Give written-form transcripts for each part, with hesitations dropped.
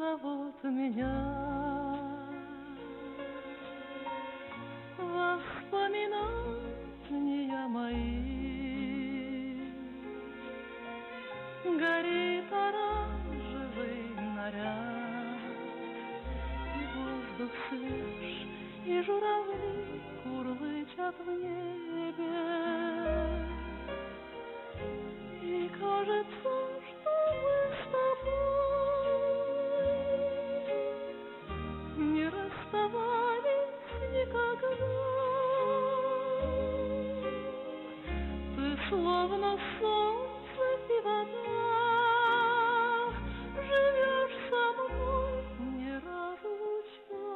зовут меня. Воспоминания мои, горит оранжевый наряд, и воздух свеж, и журавли курлычат в небе. И кажется, что мы с тобой не расставались никогда. Ты словно солнце и вода, живешь со мной неразлучно.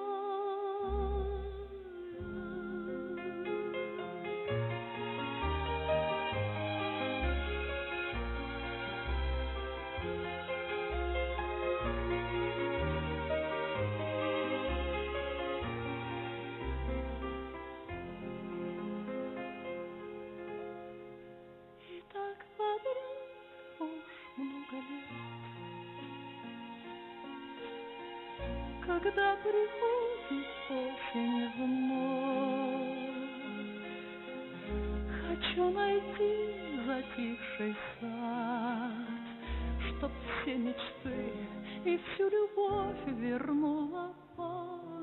Когда приходит осень вновь, хочу найти затихший сад, чтоб все мечты и всю любовь вернула память.